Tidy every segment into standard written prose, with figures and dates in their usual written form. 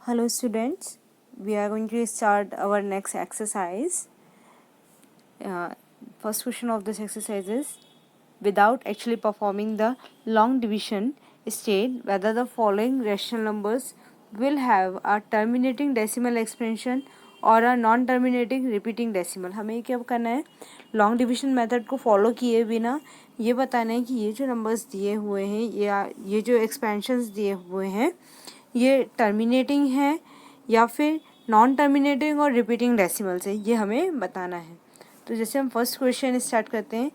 Hello students, we are going to start our next exercise. First question of this exercise is, without actually performing the long division, state whether the following rational numbers will have a terminating decimal expansion और a non terminating repeating decimal. हमें क्या करना है, long division method को follow किए बिना ये बताना है कि ये जो नंबर्स दिए हुए हैं या ये जो एक्सपेंशंस दिए हुए हैं ये टर्मिनेटिंग है या फिर नॉन टर्मिनेटिंग और रिपीटिंग डेसिमल से, ये हमें बताना है. तो जैसे हम फर्स्ट क्वेश्चन स्टार्ट करते हैं.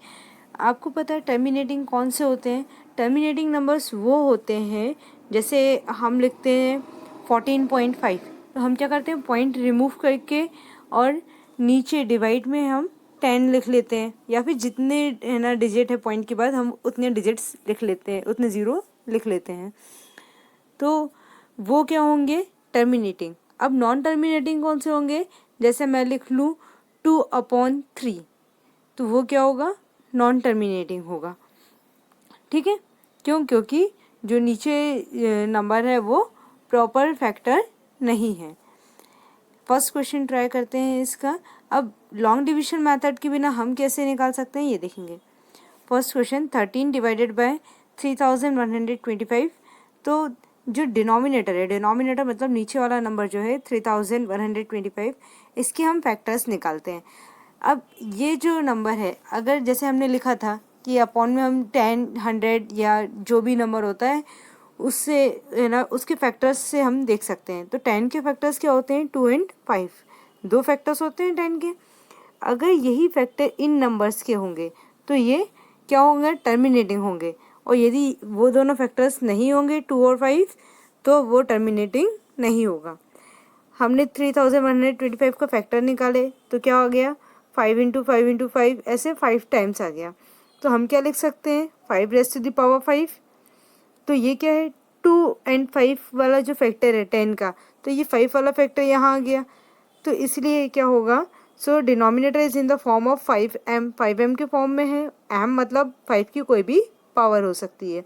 आपको पता है टर्मिनेटिंग कौन से होते हैं? टर्मिनेटिंग नंबर्स वो होते हैं, जैसे हम लिखते हैं 14.5, तो हम क्या करते हैं, पॉइंट रिमूव करके और नीचे डिवाइड में हम 10 लिख लेते हैं, या फिर जितने है ना डिजिट है पॉइंट के बाद हम उतने डिजिट्स लिख लेते हैं, उतने ज़ीरो लिख लेते हैं. तो वो क्या होंगे, टर्मिनेटिंग. अब नॉन टर्मिनेटिंग कौन से होंगे? जैसे मैं लिख लूँ 2/3, तो वो क्या होगा, नॉन टर्मिनेटिंग होगा. ठीक है, क्यों? क्योंकि जो नीचे नंबर है वो प्रॉपर फैक्टर नहीं है. फर्स्ट क्वेश्चन ट्राई करते हैं इसका. अब लॉन्ग डिविजन मेथड के बिना हम कैसे निकाल सकते हैं ये देखेंगे. First question 13 divided by 3125. तो जो डिनोमिनेटर है, डिनोमिनेटर मतलब नीचे वाला नंबर जो है 3125, इसके हम फैक्टर्स निकालते हैं. अब ये जो नंबर है, अगर जैसे हमने लिखा था कि अपॉन में हम 10, 100 या जो भी नंबर होता है उससे है ना उसके फैक्टर्स से हम देख सकते हैं. तो 10 के फैक्टर्स क्या होते हैं, 2 और 5, दो फैक्टर्स होते हैं 10 के. अगर यही फैक्टर इन नंबर्स के होंगे तो ये क्या होंगे, टर्मिनेटिंग होंगे. और यदि वो दोनों फैक्टर्स नहीं होंगे 2 और 5, तो वो टर्मिनेटिंग नहीं होगा. हमने 3125 का फैक्टर निकाले तो क्या आ गया, 5 इंटू 5 इंटू 5, ऐसे 5 टाइम्स आ गया. तो हम क्या लिख सकते हैं, 5⁻5. तो ये क्या है, 2 और 5 वाला जो फैक्टर है 10 का, तो ये 5 वाला फैक्टर यहाँ आ गया. तो इसलिए क्या होगा, सो denominator is in the form of 5m. 5m के फॉर्म में है. m मतलब 5 की कोई भी पावर हो सकती है.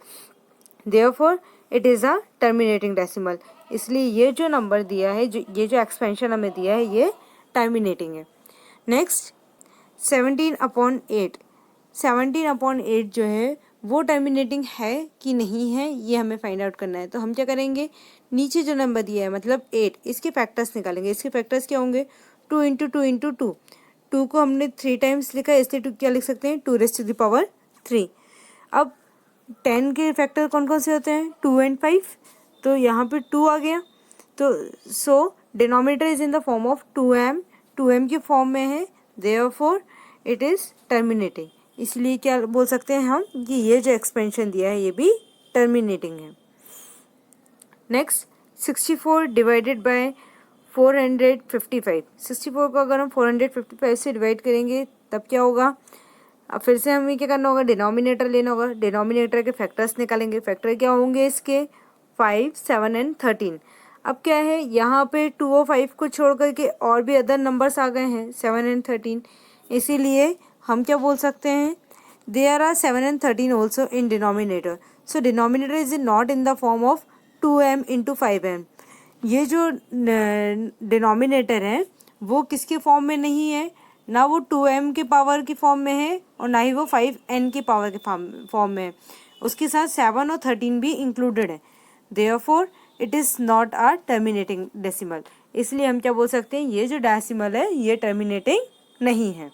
Therefore it is a terminating decimal. इसलिए ये जो नंबर दिया है, ये जो एक्सपेंशन हमें दिया है, ये टर्मिनेटिंग है. नेक्स्ट 17/8. 17/8 जो है वो टर्मिनेटिंग है कि नहीं है, ये हमें फाइंड आउट करना है. तो हम क्या करेंगे, नीचे जो नंबर दिया है मतलब 8, इसके फैक्टर्स निकालेंगे. इसके फैक्टर्स क्या होंगे, 2 इंटू 2 इंटू 2. 2 को हमने 3 टाइम्स लिखा है, इसलिए 2 क्या लिख सकते हैं, 2⁻3. अब 10 के फैक्टर कौन कौन से होते हैं, 2 और 5. तो यहाँ पे 2 आ गया. तो सो denominator is in the form of 2m. 2m के फॉर्म में है, देयरफॉर इट इज़ टर्मिनेटिंग. इसलिए क्या बोल सकते हैं हम कि ये जो एक्सपेंशन दिया है ये भी टर्मिनेटिंग है. Next 64 divided by 455. 64 को अगर हम 455 से डिवाइड करेंगे तब क्या होगा. अब फिर से हमें क्या करना होगा, डिनोमिनेटर लेना होगा. डिनोमिनेटर के फैक्टर्स निकालेंगे. फैक्टर क्या होंगे इसके, 5, 7 और 13. अब क्या है, यहाँ पे 2 और 5 को छोड़ करके और भी अदर नंबर्स आ गए हैं, 7 और 13. इसीलिए हम क्या बोल सकते हैं, देयर आर 7 और 13 also in denominator. So denominator is not in the form of 2m into 5m. ये जो डिनोमिनेटर है वो किसके फॉर्म में नहीं है, ना वो 2m के पावर की फॉर्म में है और ना ही वो 5n के पावर के फॉर्म में है. उसके साथ 7 और 13 भी इंक्लूडेड है. Therefore it is not a terminating decimal. इसलिए हम क्या बोल सकते हैं, ये जो डेसिमल है ये टर्मिनेटिंग नहीं है.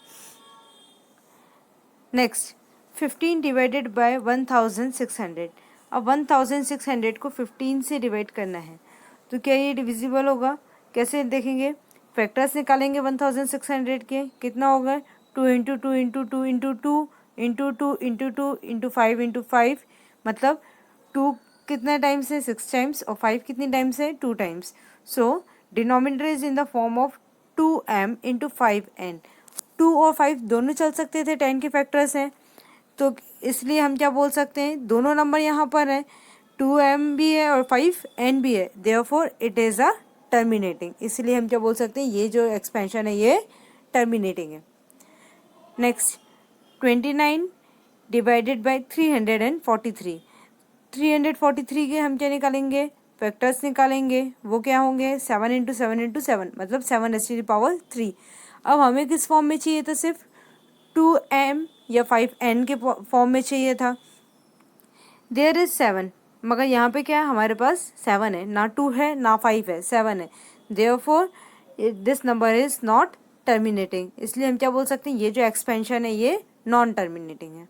Next 15 divided by 1600. अब 1600 को 15 से डिवाइड करना है, तो क्या ये डिविजिबल होगा? कैसे देखेंगे, फैक्टर्स निकालेंगे 1600 के. कितना होगा, 2 into 2 into 2 into 2 into 2 into 2 into 5 into 5. मतलब 2 कितने टाइम्स है, 6 टाइम्स, और 5 कितनी टाइम्स है, 2 times. So denominator is in the form of 2m into 5n. 2 और 5 दोनों चल सकते थे, 10 के फैक्टर्स हैं. तो इसलिए हम क्या बोल सकते हैं, दोनों नंबर यहाँ पर है, 2m भी है और 5n भी है. Therefore it is a terminating. इसलिए हम क्या बोल सकते हैं, ये जो एक्सपेंशन है ये टर्मिनेटिंग है. Next 29 divided by 343. 343 के हम क्या निकालेंगे, फैक्टर्स निकालेंगे वो क्या होंगे 7 इंटू 7 इंटू 7 मतलब 7⁻3। अब हमें किस फॉर्म में चाहिए था, सिर्फ 2m या 5n के फॉर्म में चाहिए था। देयर इज 7, मगर यहाँ पे क्या है हमारे पास 7 है, ना 2 है ना 5 है, 7 है। Therefore this number is not terminating, इसलिए हम क्या बोल सकते हैं, ये जो एक्सपेंशन है ये नॉन टर्मिनेटिंग है।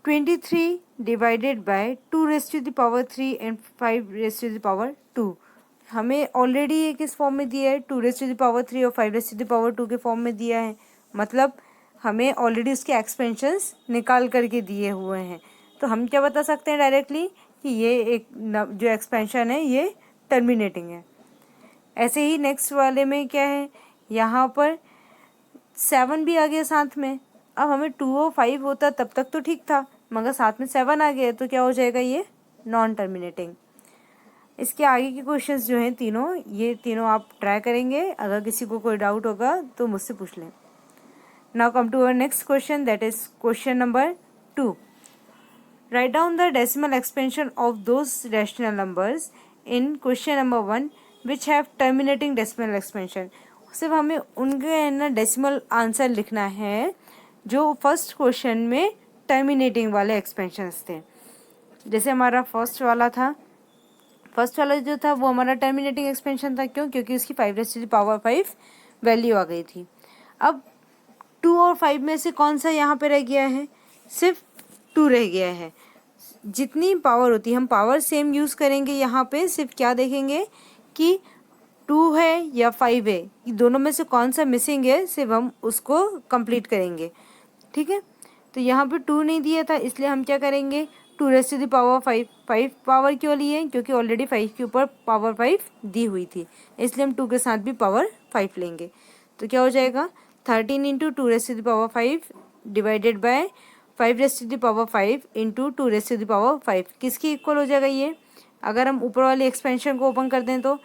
23 डिवाइडेड बाय 2⁻³ एंड 5⁻²। हमें ऑलरेडी ये किस फॉर्म में दिया है, 2⁻³ और 5⁻² के फॉर्म में दिया है, मतलब हमें ऑलरेडी उसके एक्सपेंशंस निकाल करके दिए हुए हैं। तो हम क्या बता सकते हैं डायरेक्टली कि ये एक जो एक्सपेंशन है ये टर्मिनेटिंग है। ऐसे ही नेक्स्ट वाले में क्या है, यहाँ पर 7 भी आ गया साथ में। अब हमें 2 और 5 होता तब तक तो ठीक था, मगर साथ में 7 आ गया तो क्या हो जाएगा, ये नॉन टर्मिनेटिंग। इसके आगे के क्वेश्चंस जो हैं तीनों, ये तीनों आप ट्राई करेंगे, अगर किसी को कोई डाउट होगा तो मुझसे पूछ लें। Now come to our next question, that is question number 2। Write down the decimal expansion of those rational numbers in question number 1 which have terminating decimal expansion. सिर्फ हमें उनके ना डेसिमल आंसर लिखना है जो फर्स्ट क्वेश्चन में terminating वाले expansions थे। जैसे हमारा फर्स्ट वाला जो था वो हमारा टर्मिनेटिंग एक्सपेंशन था, क्यों, क्योंकि उसकी 5⁵ वैल्यू आ गई थी। अब 2 और 5 में से कौन सा यहाँ पे रह गया है, सिर्फ 2 रह गया है। जितनी पावर होती है हम पावर सेम यूज़ करेंगे, यहाँ पे सिर्फ क्या देखेंगे कि 2 है या 5 है, दोनों में से कौन सा मिसिंग है, सिर्फ हम उसको कंप्लीट करेंगे। ठीक है, तो यहाँ पे 2 नहीं दिया था, इसलिए हम क्या करेंगे, 2⁵5। 5 पावर क्यों लिए, क्योंकि ऑलरेडी 5 के ऊपर पावर 5 दी हुई थी, इसलिए हम 2 के साथ भी पावर 5 लेंगे। तो क्या हो जाएगा, 13 इंटू 2⁵5 डिवाइडेड बाय 5⁵5 इंटू 2⁵5 किसकी इक्वल हो जाएगा ये। अगर हम ऊपर वाली एक्सपेंशन को ओपन कर दें तो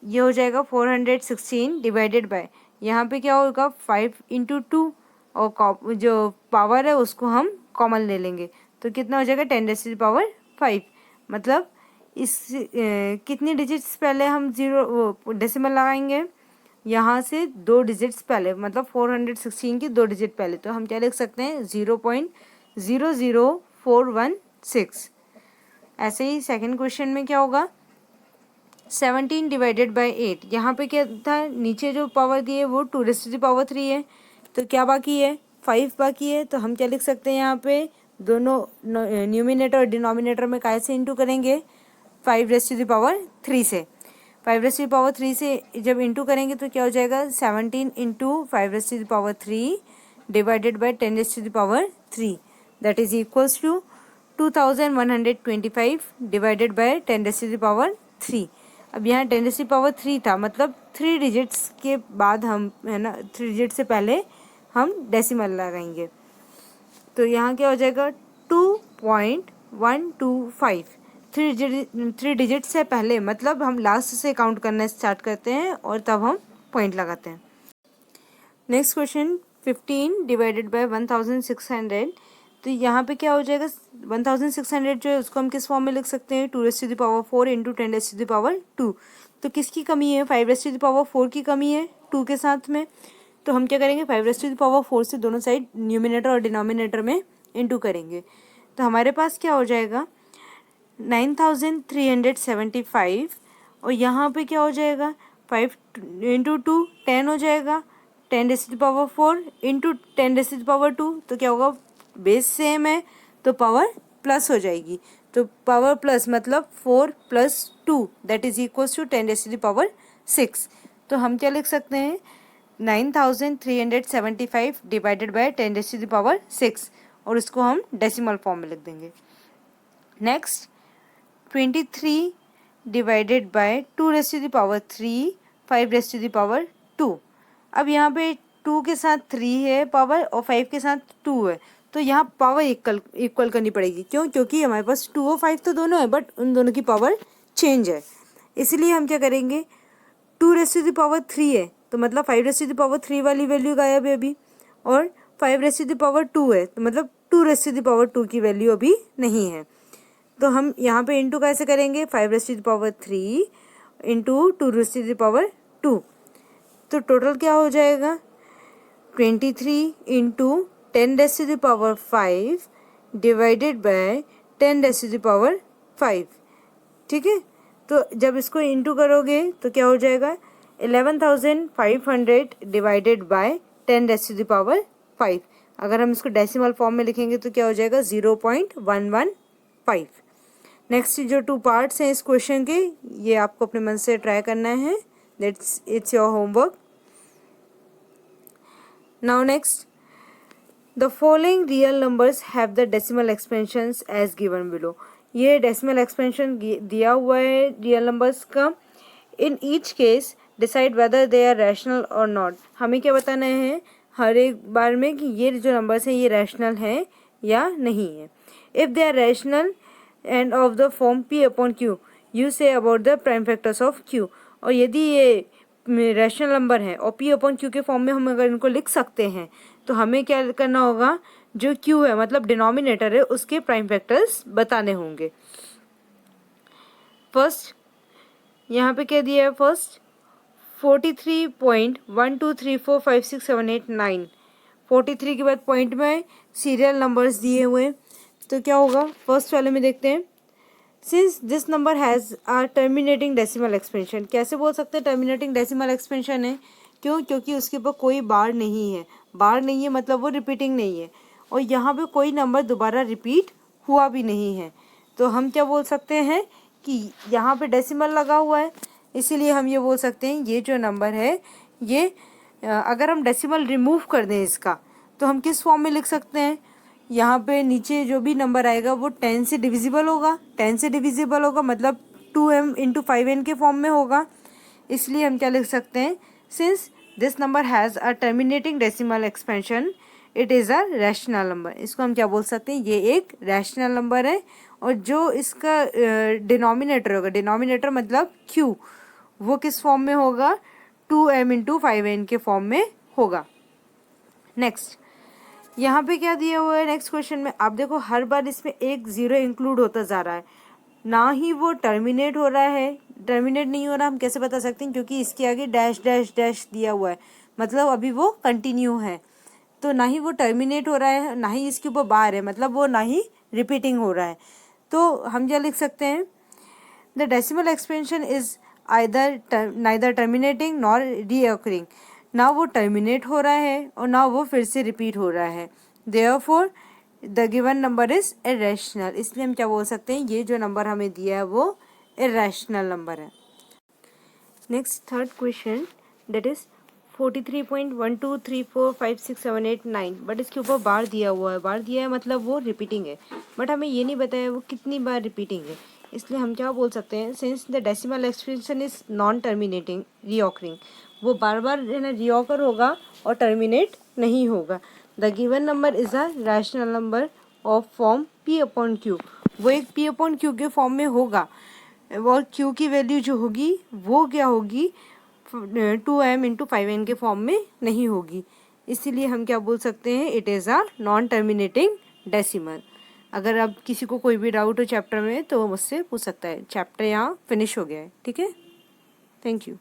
ये हो जाएगा 416 डिवाइडेड बाय, यहाँ पे क्या होगा 5 इंटू 2 और जो पावर है उसको हम कॉमन ले लेंगे, तो कितना हो जाएगा 10⁵5। मतलब इस कितनी डिजिट्स पहले हम डेसिमल लगाएंगे, यहाँ से 2 डिजिट्स पहले, मतलब 416 की 2 डिजिट पहले, तो हम क्या लिख सकते हैं 0.00416। ऐसे ही सेकंड क्वेश्चन में क्या होगा, 17 डिवाइडेड बाय 8, यहाँ पे क्या था, नीचे जो पावर दी है वो 2⁻³ है, तो क्या बाकी है 5 बाकी है। तो हम क्या लिख सकते हैं, यहाँ पे दोनों न्यूमिनेटर और डिनोमिनेटर में काय से इंटू करेंगे, 5⁻³ से। 5⁻³ से जब इंटू करेंगे तो क्या हो जाएगा 17 into 5⁻³ divided by 10⁻³ that is equals to 2125 divided by 10⁻³। अब यहाँ 10⁻³ था, मतलब 3 डिजिट्स के बाद हम, है ना, 3 डिजिट से पहले हम डेसिमल लगाएंगे, तो यहाँ क्या हो जाएगा 2.125। 3 डिजिट से पहले, मतलब हम लास्ट से काउंट करना स्टार्ट करते हैं और तब हम पॉइंट लगाते हैं। नेक्स्ट क्वेश्चन 15 डिवाइडेड बाय 1600, तो यहाँ पे क्या हो जाएगा 1600 जो है उसको हम किस फॉर्म में लिख सकते हैं, 2⁻4 इंटू 10⁻²। तो किसकी कमी है, 5⁻4 की कमी है 2 के साथ में, तो हम क्या करेंगे 5⁻4 से दोनों साइड न्यूमिनेटर और डिनोमिनेटर में इंटू करेंगे, तो हमारे पास क्या हो जाएगा 9375, और यहाँ पे क्या हो जाएगा 5 इंटू 2 10 हो जाएगा, 10⁻4 इंटू 10⁻², तो क्या होगा, बेस सेम है तो पावर प्लस हो जाएगी, तो पावर प्लस मतलब 4 + 2 दैट इज इक्वल्स टू 10⁻6। तो हम क्या लिख सकते हैं 9375 डिवाइडेड बाय 10⁻6, और इसको हम डेसिमल फॉर्म में लिख देंगे। Next 23 divided by 2⁻3 5⁻²। अब यहाँ पे 2 के साथ 3 है पावर और 5 के साथ 2 है, तो यहाँ पावर इक्वल करनी पड़ेगी, क्यों, क्योंकि हमारे पास 2 और 5 तो दोनों है, बट उन दोनों की पावर चेंज है, इसलिए हम क्या करेंगे 2⁻3 है तो मतलब 5⁻3 वाली वैल्यू गायब है अभी, और 5⁻2 है तो मतलब 2⁻2 की वैल्यू अभी नहीं है, तो हम यहाँ पे इंटू कैसे करेंगे, 5⁻³ इंटू 2⁻²। तो टोटल क्या हो जाएगा, 23 इंटू 10⁻5 डिवाइडेड बाय 10⁻5। ठीक है, तो जब इसको इंटू करोगे तो क्या हो जाएगा, 11,500 डिवाइडेड बाय 10⁻5। अगर हम इसको डेसिमल फॉर्म में लिखेंगे तो क्या हो जाएगा, 0.115। नेक्स्ट जो 2 पार्ट्स हैं इस क्वेश्चन के, ये आपको अपने मन से ट्राई करना है, that's its your homework. Now next, the following real numbers have the decimal expansions as given below. ये डेसिमल एक्सपेंशन दिया हुआ है रियल नंबर्स का। In each case decide whether they are rational और नॉट। हमें क्या बताना है हर एक बार में कि ये जो नंबर्स हैं ये रैशनल हैं या नहीं है। If they are rational and of the form P/Q, you say about the prime factors of Q। और यदि ये रैशनल नंबर है और P/Q के फॉर्म में हम अगर इनको लिख सकते हैं तो हमें क्या करना होगा, जो Q है मतलब डिनोमिनेटर है उसके प्राइम फैक्टर्स बताने होंगे। फर्स्ट यहाँ पे क्या दिया है, फर्स्ट 43.12345678 43 के बाद पॉइंट में सीरियल नंबर्स दिए हुए हैं। तो क्या होगा, फर्स्ट वाले में देखते हैं, since this number has a terminating decimal expansion. कैसे बोल सकते हैं टर्मिनेटिंग डेसिमल एक्सपेंशन है, क्यों, क्योंकि उसके ऊपर कोई बार नहीं है। बार नहीं है मतलब वो रिपीटिंग नहीं है, और यहाँ पे कोई नंबर दोबारा रिपीट हुआ भी नहीं है। तो हम क्या बोल सकते हैं कि यहाँ पे डेसिमल लगा हुआ है, इसीलिए हम ये बोल सकते हैं ये जो नंबर है ये अगर हम डेसिमल रिमूव कर दें इसका तो हम किस फॉर्म में लिख सकते हैं, यहाँ पे नीचे जो भी नंबर आएगा वो 10 से डिविजिबल होगा। 10 से डिविजिबल होगा मतलब 2m इंटू 5n के फॉर्म में होगा। इसलिए हम क्या लिख सकते हैं, since this number has a terminating decimal expansion it is a rational number. इसको हम क्या बोल सकते हैं, ये एक रैशनल नंबर है। और जो इसका डिनोमिनेटर होगा, डिनोमिनेटर मतलब Q, वो किस फॉर्म में होगा, 2m इंटू 5n के फॉर्म में होगा। नेक्स्ट यहाँ पे क्या दिया हुआ है नेक्स्ट क्वेश्चन में, आप देखो हर बार इसमें एक ज़ीरो इंक्लूड होता जा रहा है, ना ही वो टर्मिनेट हो रहा है। टर्मिनेट नहीं हो रहा हम कैसे बता सकते हैं, क्योंकि इसके आगे डैश डैश डैश दिया हुआ है, मतलब अभी वो कंटिन्यू है। तो ना ही वो टर्मिनेट हो रहा है, ना ही इसके ऊपर बार है, मतलब वो ना ही रिपीटिंग हो रहा है। तो हम क्या लिख सकते हैं, the decimal expansion is neither terminating nor recurring. ना वो टर्मिनेट हो रहा है और ना वो फिर से रिपीट हो रहा है। Therefore the given number is irrational. इसलिए हम क्या बोल सकते हैं, ये जो नंबर हमें दिया है वो इरैशनल नंबर है। Next third question, that is 43.12345678 but इसके ऊपर बार दिया हुआ है। बार दिया है मतलब वो रिपीटिंग है, बट हमें ये नहीं बताया वो कितनी बार रिपीटिंग है। इसलिए हम क्या बोल सकते हैं, since the decimal expansion is non terminating reoccurring, वो बार बार है ना रीऑकर होगा और टर्मिनेट नहीं होगा। The given number is a rational number of form P/Q, वो एक P/Q के फॉर्म में होगा, और Q की वैल्यू जो होगी वो क्या होगी, 2m इंटू 5n के फॉर्म में नहीं होगी। इसीलिए हम क्या बोल सकते हैं, it is a non terminating decimal. अगर अब किसी को कोई भी डाउट हो चैप्टर में तो वो मुझसे पूछ सकता है। चैप्टर यहाँ फिनिश हो गया है, ठीक है, थैंक यू।